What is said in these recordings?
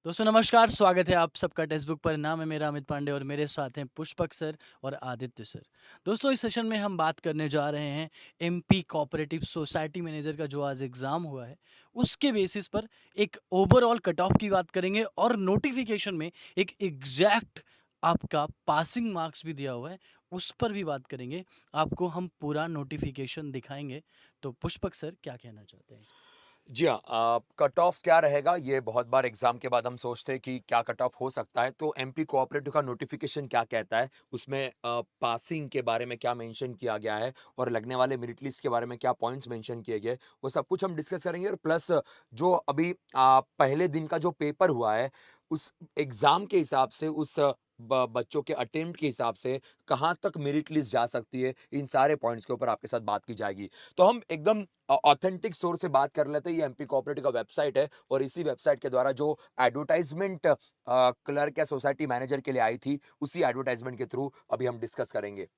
दोस्तों नमस्कार, स्वागत है आप सबका टेक्स्ट बुक पर। नाम है मेरा अमित पांडे और मेरे साथ हैं पुष्पक सर और आदित्य सर। दोस्तों इस सेशन में हम बात करने जा रहे हैं एमपी कोऑपरेटिव सोसाइटी मैनेजर का जो आज एग्ज़ाम हुआ है, उसके बेसिस पर एक ओवरऑल कट ऑफ की बात करेंगे और नोटिफिकेशन में एक एग्जैक्ट आपका पासिंग मार्क्स भी दिया हुआ है, उस पर भी बात करेंगे। आपको हम पूरा नोटिफिकेशन दिखाएँगे। तो पुष्पक सर क्या कहना चाहते हैं इस पर? जी हाँ, कट ऑफ क्या रहेगा ये बहुत बार एग्जाम के बाद हम सोचते हैं कि क्या कट ऑफ हो सकता है। तो एमपी कोऑपरेटिव का नोटिफिकेशन क्या कहता है, उसमें पासिंग के बारे में क्या मेंशन किया गया है और लगने वाले मेरिट लिस्ट के बारे में क्या पॉइंट्स मेंशन किए गए, वो सब कुछ हम डिस्कस करेंगे। और प्लस जो अभी पहले दिन का जो पेपर हुआ है, उस एग्जाम के हिसाब से उस बच्चों के अटेम्प्ट के हिसाब से कहाँ तक मेरिट लिस्ट जा सकती है, इन सारे पॉइंट्स के ऊपर आपके साथ बात की जाएगी। तो हम एकदम ऑथेंटिक सोर्स से बात कर लेते हैं। ये एमपी कोऑपरेटिव का वेबसाइट है और इसी वेबसाइट के द्वारा जो एडवर्टाइजमेंट क्लर्क या सोसाइटी मैनेजर के लिए आई थी, उसी एडवर्टाइजमेंट के थ्रू अभी हम डिस्कस करेंगे।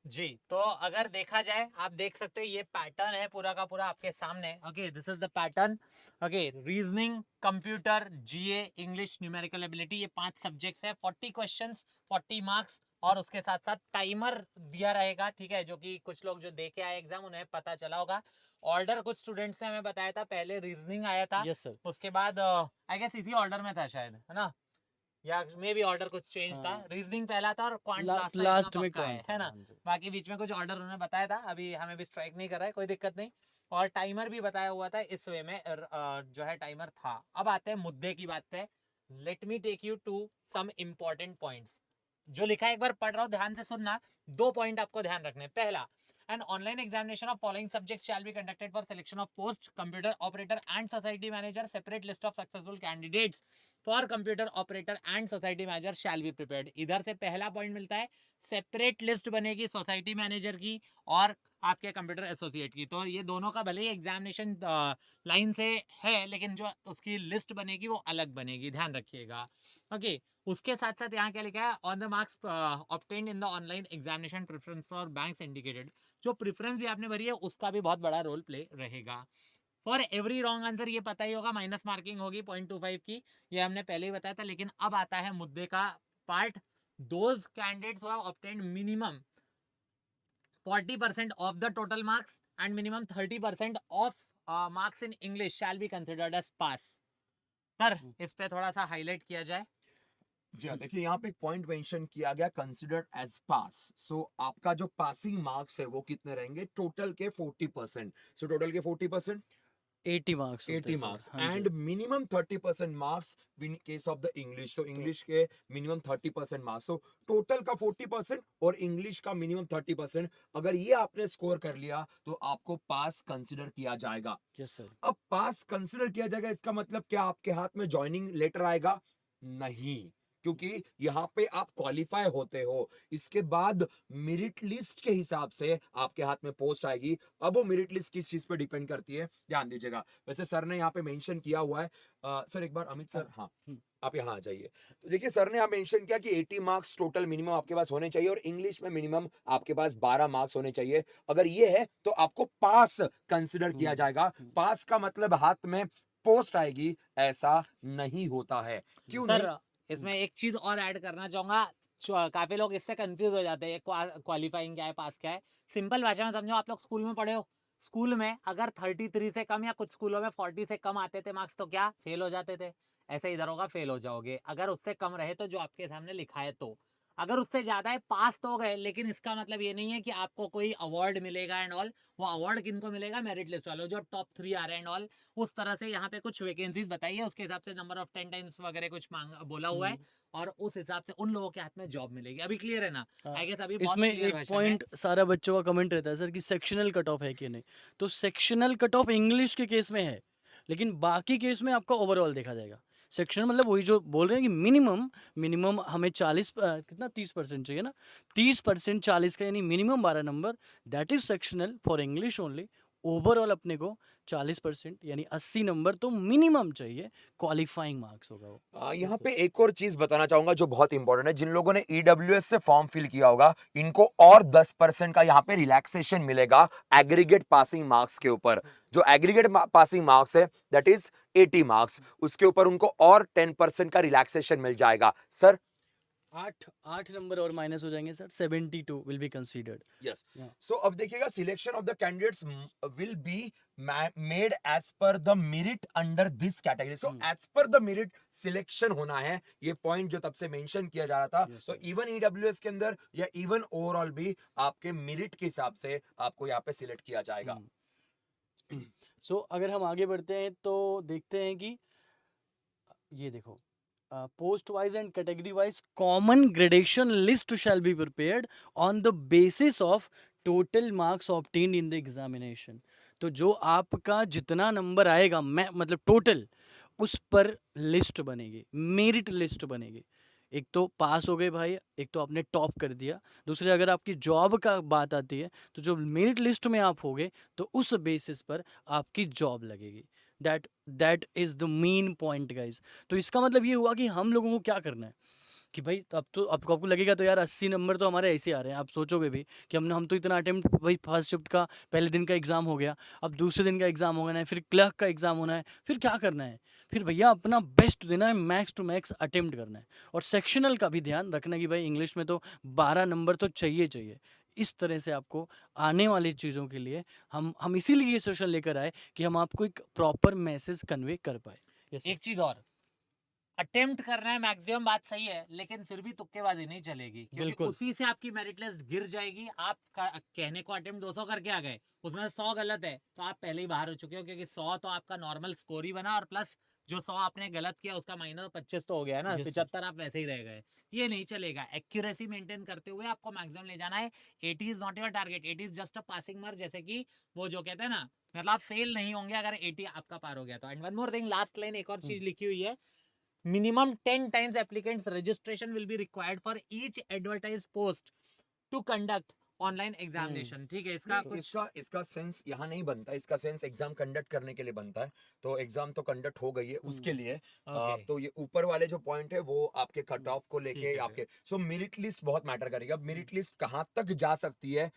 जी, तो अगर देखा जाए आप देख सकते हो ये पैटर्न है पूरा का पूरा आपके सामने। Okay, this is the pattern. Okay, reasoning, computer, GA, English, numerical ability, ये 5 सब्जेक्ट्स है। 40 क्वेश्चंस, 40 मार्क्स और उसके साथ साथ टाइमर दिया रहेगा। ठीक है, जो कि कुछ लोग जो दे के आए एग्जाम उन्हें पता चला होगा। ऑर्डर कुछ स्टूडेंट्स ने हमें बताया था, पहले रीजनिंग आया था, यस सर। उसके बाद आई गेस इसी ऑर्डर में था शायद, है ना? या मे भी ऑर्डर कुछ चेंज था। हाँ, रीजनिंग पहला था और क्वांट लास्ट था, इतना लास्ट में पक्का कौन था? है ना? हाँ जी। बाकी बीच में कुछ ऑर्डर उन्होंने बताया था, अभी हमें भी स्ट्राइक नहीं कर रहा है, कोई दिक्कत नहीं। और टाइमर भी बताया हुआ था, इस वे में जो है टाइमर था। अब आते हैं मुद्दे की बात पे। Let me take you to some important points. जो लिखा है एक बार पढ़ रहा हूँ, ध्यान से सुनना। 2 पॉइंट आपको ध्यान रखने। पहला, an online examination of following subjects shall be conducted for selection of post computer operator and society manager. Separate list of successful candidates for computer operator and society manager shall be prepared. इधर से पहला point मिलता है, separate list बनेगी society manager की और आपके computer associate की। तो ये दोनों का भले ही एग्जामिनेशन लाइन से है, लेकिन जो उसकी लिस्ट बनेगी वो अलग बनेगी, ध्यान रखिएगा। ओके, उसके साथ साथ यहाँ क्या लिखा है, on the marks obtained in the online examination preference for banks indicated. जो प्रेफरेंस भी आपने भरी है उसका भी बहुत बड़ा रोल प्ले रहेगा। फॉर एवरी रॉन्ग आंसर, ये पता ही होगा, माइनस मार्किंग होगी 0.25 की, ये हमने पहले ही बताया था। लेकिन अब आता है मुद्दे का part. Those candidates who have obtained minimum 40% of the total marks and minimum 30% of marks in English shall be considered as pass. Sir, हुँ, इस पे थोड़ा सा हाईलाइट किया जाए। जी हाँ, देखिए यहाँ पे एक पॉइंट मेंशन किया गया, कंसिडर्ड एज पास। सो आपका जो पासिंग मार्क्स है वो कितने रहेंगे, टोटल के 40%। सो टोटल के 40%, 80 मार्क्स होते हैं 80 सर। मार्क्स हाँ जी। And minimum 30% marks in case of the English. So तो इंग्लिश के मिनिमम 30% मार्क्स। सो टोटल का 40% और इंग्लिश का मिनिमम 30%। अगर ये आपने स्कोर कर लिया तो आपको पास कंसिडर किया जाएगा। Yes sir. अब पास कंसिडर किया जाएगा, इसका मतलब क्या आपके हाथ में ज्वाइनिंग लेटर आएगा? नहीं, क्योंकि यहां पे आप क्वालिफाई होते हो। इसके बाद मेरिट लिस्ट के हिसाब से आपके हाथ में पोस्ट आएगी। अब वो मेरिट लिस्ट किस चीज पे डिपेंड करती है, ध्यान दीजिएगा। वैसे सर ने यहाँ पे मेंशन किया हुआ है, सर एक बार अमित हाँ। सर, हाँ, हुँ, आप यहाँ आ जाइए। तो देखिए सर ने यहाँ मेंशन किया कि 80 मार्क्स टोटल मिनिमम आपके पास होने चाहिए और इंग्लिश में मिनिमम आपके पास 12 मार्क्स होने चाहिए। अगर ये है तो आपको पास कंसिडर किया हुँ, जाएगा। हुँ। पास का मतलब हाथ में पोस्ट आएगी, ऐसा नहीं होता है। क्यों यस। नहीं? सर, इसमें एक चीज और ऐड करना चाहूंगा। काफी लोग इससे कंफ्यूज हो जाते हैं, क्वालिफाइंग क्या है, पास क्या है। सिंपल भाषा में समझो, आप लोग स्कूल में पढ़े हो। स्कूल में अगर 33 से कम या कुछ स्कूलों में 40 से कम आते थे मार्क्स, तो क्या फेल हो जाते थे? ऐसे इधर होगा, फेल हो जाओगे। अगर उससे कम रहे तो जो आपके सामने लिखा है, तो अगर उससे ज्यादा है, पास तो हो गए, लेकिन इसका मतलब ये नहीं है कि आपको कोई अवार्ड मिलेगा एंड ऑल। वो अवार्ड किनको मिलेगा? मेरिट लिस्ट वालों, जो टॉप 3 आ रहे हैं एंड ऑल। उस तरह से यहाँ पे कुछ वैकेंसीज बताई है, उसके हिसाब से नंबर ऑफ 10 टाइम्स वगैरह कुछ मांग बोला हुआ है। हुँ, और उस हिसाब से उन लोगों के हाथ में जॉब मिलेगी। अभी क्लियर है ना? हाँ। आई गेस अभी बहुत इसमें क्लियर एक भाषा में। पॉइंट सारा बच्चों का कमेंट रहता है सर कि सेक्शनल कट ऑफ है कि नहीं? तो सेक्शनल कट ऑफ इंग्लिश के केस में है, लेकिन बाकी केस में आपका ओवरऑल देखा जाएगा। सेक्शनल मतलब वही जो बोल रहे हैं कि मिनिमम मिनिमम हमें 40 कितना 30% चाहिए ना? 30% 40 का यानी minimum 12 number, that is sectional for English only. Overall अपने को 40% यानी 80 नंबर तो मिनिमम चाहिए, क्वालिफाइंग मार्क्स होगा वो। यहाँ बिल्कुल। पे एक और चीज बताना चाहूंगा जो बहुत इंपॉर्टेंट है। जिन लोगों ने ईडब्ल्यूएस से फॉर्म फिल किया होगा, इनको और 10% का यहाँ पे रिलैक्सेशन मिलेगा एग्रीगेट पासिंग मार्क्स के ऊपर। जो एग्रीगेट पासिंग मार्क्स है दैट इज 80 मार्क्स, उसके ऊपर उनको और 10% का रिलैक्सेशन मिल जाएगा सर। 8 नंबर और माइनस हो जाएंगे sir, 72 will be considered. Yes. या सो अब देखिएगा, selection of the candidates will be made as per the merit under this category. So as per the merit selection होना है, ये पॉइंट जो तब से मेंशन किया जा रहा था। यस तो सर। इवन ईडब्ल्यूएस के अंदर या इवन ओवरऑल भी आपके मेरिट के हिसाब से आपको यहाँ पे सिलेक्ट किया जाएगा। सो अगर हम आगे बढ़ते हैं तो देखते हैं कि ये देखो, post wise and category wise common gradation list shall be prepared on the basis of total marks obtained in the examination. तो जो आपका जितना नंबर आएगा, मैं मतलब टोटल, उस पर लिस्ट बनेगी, मेरिट लिस्ट बनेगी। एक तो पास हो गए भाई, एक तो आपने टॉप कर दिया। दूसरे, अगर आपकी जॉब का बात आती है तो जो मेरिट लिस्ट में आप होगे तो उस बेसिस पर आपकी जॉब लगेगी। That is the main point guys. तो इसका मतलब ये हुआ कि हम लोगों को क्या करना है कि भाई, अब तो आपको लगेगा तो यार 80 नंबर तो हमारे ऐसे आ रहे हैं। आप सोचोगे भी कि हम तो इतना अटेम्प्ट, भाई फर्स्ट शिफ्ट का पहले दिन का एग्जाम हो गया, अब दूसरे दिन का एग्जाम होना है, फिर क्लर्क का एग्जाम होना है, फिर क्या करना है? फिर भैया अपना बेस्ट देना है, मैक्स टू मैक्स अटेम्प्ट करना है। और सेक्शनल का भी ध्यान रखना कि भाई इंग्लिश में तो 12 नंबर तो चाहिए चाहिए। इस तरह से आपको आने वाली चीज़ों के लिए हम इसीलिए ये सेशन लेकर आए कि हम आपको एक प्रॉपर मैसेज कन्वे कर पाए। यस एक चीज और, अटेम्प्ट करना है मैक्सिमम, बात सही है, लेकिन फिर भी तुक्केबाजी नहीं चलेगी, क्योंकि बिल्कुल। उसी से आपकी मेरिट लिस्ट गिर जाएगी। आप कहने को अटेम्प्ट 200 करके आ गए, उसमें 100 गलत है तो आप पहले ही बाहर हो चुके हो, क्योंकि 100 तो आपका नॉर्मल स्कोर ही बना, और प्लस जो 100 आपने गलत किया उसका माइनस 25 तो हो गया है ना, यस सर। 75 आप वैसे ही रह गए। ये नहीं चलेगा। एक्यूरेसी मेंटेन करते हुए आपको मैक्सिमम ले जाना है। 80 is not your target, 80 is just a passing mark. जैसे कि वो जो कहते हैं ना, मतलब आप फेल नहीं होंगे अगर 80 आपका पार हो गया तो। And one more thing, last line एक और चीज लिखी हुई है, minimum 10 times applicants registration will be required for each advertised post to conduct online examination. ठीक है, इसका तो कुछ इसका सेंस यहाँ नहीं बनता, इसका सेंस एग्जाम कंडक्ट करने के लिए बनता है। तो एग्जाम तो कंडक्ट हो गई है उसके लिए। ओके, तो ये ऊपर वाले जो पॉइंट है वो आपके कट ऑफ को ठीक लेके है आपके। सो मेरिट लिस्ट बहुत मैटर करेगा। मेरिट लिस्ट कहाँ तक जा सकती है,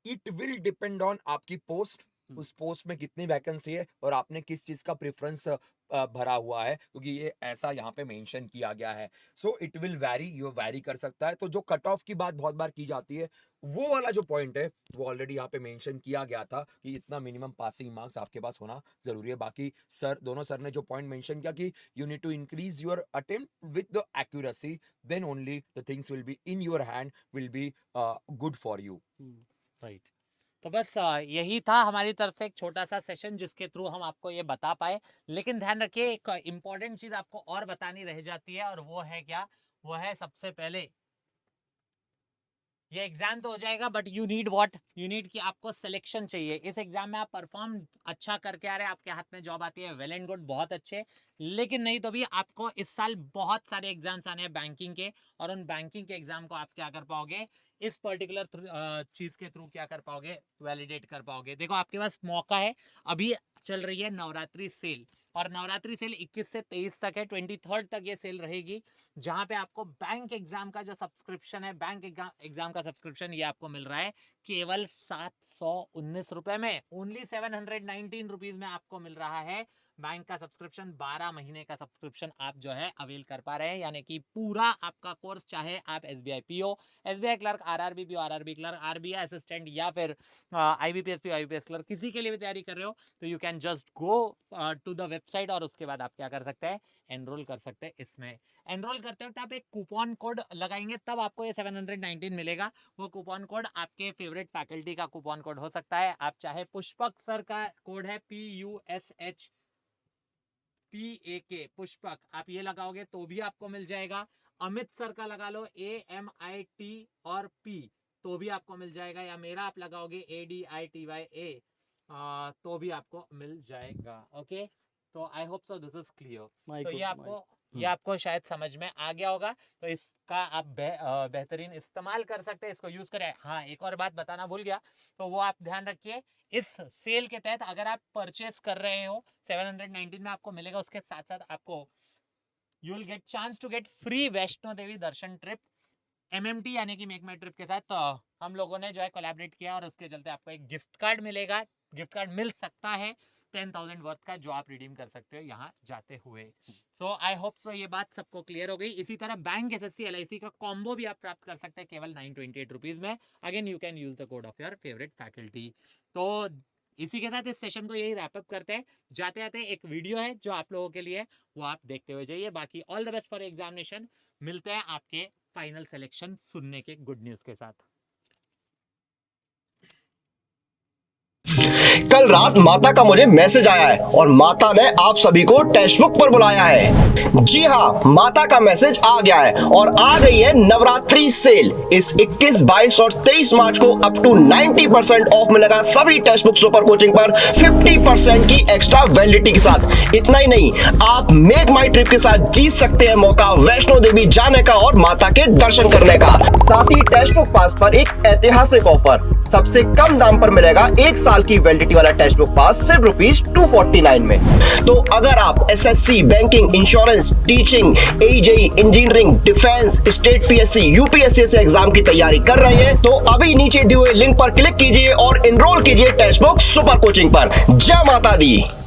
इट विल डिपेंड ऑन आपकी पोस्ट, उस पोस्ट में कितनी वैकेंसी है और आपने किस चीज का प्रेफरेंस भरा हुआ है, क्योंकि ये ऐसा यहाँ पे मेंशन किया गया है। सो इट विल वैरी, ये वैरी कर सकता है। तो जो कट ऑफ की बात बहुत बार की जाती है, वो वाला जो पॉइंट है वो ऑलरेडी यहाँ पे मेंशन किया गया था कि इतना मिनिमम पासिंग मार्क्स आपके पास होना जरूरी है। बाकी सर, दोनों सर ने जो पॉइंट मेंशन किया कि you need to increase your attempt with the accuracy, then only the things will be in your hand, will be good for you. Right. तो बस यही था हमारी तरफ से एक छोटा सा सेशन जिसके थ्रू हम आपको ये बता पाए। लेकिन ध्यान रखिए, एक इंपॉर्टेंट चीज आपको और बतानी रह जाती है, और वो है क्या? वो है सबसे पहले, ये एग्जाम तो हो जाएगा, but you need what, you need कि आपको सिलेक्शन चाहिए। इस एग्जाम में आप परफॉर्म अच्छा करके आ रहे हैं, आपके हाथ में जॉब आती है, वेल एंड गुड, बहुत अच्छे। लेकिन नहीं तो भी आपको इस साल बहुत सारे एग्जाम्स आने हैं बैंकिंग के, और उन बैंकिंग के एग्जाम को आप क्या कर पाओगे, इस पर्टिकुलर चीज के थ्रू क्या कर पाओगे, वैलिडेट कर पाओगे। देखो आपके पास मौका है, अभी चल रही है नवरात्रि सेल, और नवरात्रि सेल 21 से 23 तक है, 23 तक ये सेल रहेगी, जहां पे आपको बैंक एग्जाम का जो सब्सक्रिप्शन है, बैंक एग्जाम का सब्सक्रिप्शन, ये आपको मिल रहा है केवल 719 रुपए में। ओनली 719 रुपीज में आपको मिल रहा है बैंक का सब्सक्रिप्शन। 12 महीने का सब्सक्रिप्शन आप जो है अवेल कर पा रहे हैं, यानी कि पूरा आपका कोर्स, चाहे आप SBI PO, SBI clerk, RRB PO, RRB clerk, RBI assistant, या फिर आईबीपीएस पीओ, आईबीपीएस क्लर्क, किसी के लिए भी तैयारी कर रहे हो तो you can just go to the website, और उसके बाद आप क्या कर सकते हैं, एनरोल कर सकते हैं इसमें। एनरोल करते वक्त आप एक कूपन कोड लगाएंगे, तब आपको ये 719 मिलेगा। वो कूपन कोड आपके फेवरेट फैकल्टी का कूपन कोड हो सकता है। आप चाहे पुष्पक सर का कोड है PUSHPAK, पुष्पक, आप ये लगाओगे तो भी आपको मिल जाएगा। अमित सर का लगा लो AMIT और P, तो भी आपको मिल जाएगा। या मेरा आप लगाओगे ADITYA, तो भी आपको मिल जाएगा। ओके, तो I hope so this is clear. तो ये आपको ये आपको शायद समझ में आ गया होगा, तो इसका आप बेहतरीन इस्तेमाल कर सकते हैं, इसको यूज करें। हाँ, एक और बात बताना भूल गया, तो वो आप ध्यान रखिए, इस सेल के तहत अगर आप परचेस कर रहे हो 719 में आपको मिलेगा, उसके साथ साथ आपको you will get chance to get free Vaishno Devi darshan trip MMT यानी कि मेक माई ट्रिप के साथ। तो हम लोगों ने जो है कोलैबोरेट किया और उसके चलते आपको एक गिफ्ट कार्ड मिलेगा, गिफ्ट कार्ड मिल सकता है 10,000 वर्थ का, जो आप रिडीम कर सकते हो यहाँ जाते हुए। सो आई होप सो ये बात सबको क्लियर हो गई। इसी तरह बैंक SSC LIC का कॉम्बो भी आप प्राप्त कर सकते हैं केवल 928 रुपीज में। Again you can use the code of your favourite faculty. तो इसी के साथ इस सेशन को यही रैप अप करते हैं। जाते जाते एक वीडियो है जो आप लोगों के लिए, वो आप देखते हुए जाइए। बाकी all the best for examination. मिलते हैं आपके फाइनल सिलेक्शन सुनने के गुड न्यूज के साथ। कल रात माता का मुझे मैसेज आया है और माता ने आप सभी को टेक्स्ट बुक पर बुलाया है। जी हाँ, माता का मैसेज आ गया है और आ गई है नवरात्रि सेल। इस 21, 22 और 23 मार्च को अप टू 90% ऑफ मिलेगा सभी टेक्स्ट बुक सुपर कोचिंग पर 50% की एक्स्ट्रा वैलिडिटी के साथ। इतना ही नहीं, आप मेक माई ट्रिप के साथ जीत सकते हैं मौका वैष्णो देवी जाने का और माता के दर्शन करने का। साथ ही टेक्स्ट बुक पास पर एक ऐतिहासिक ऑफर, सबसे कम दाम पर मिलेगा 1 साल की वैलिडिटी वाला टेक्स्ट बुक पास सिर्फ ₹249 में। तो अगर आप SSC, banking, insurance, teaching, AJE, engineering, defence, state PSC, UPSC से एग्जाम की तैयारी कर रहे हैं तो अभी नीचे दिए हुए लिंक पर क्लिक कीजिए और एनरोल कीजिए टेक्स्ट बुक सुपर कोचिंग पर। जय माता दी।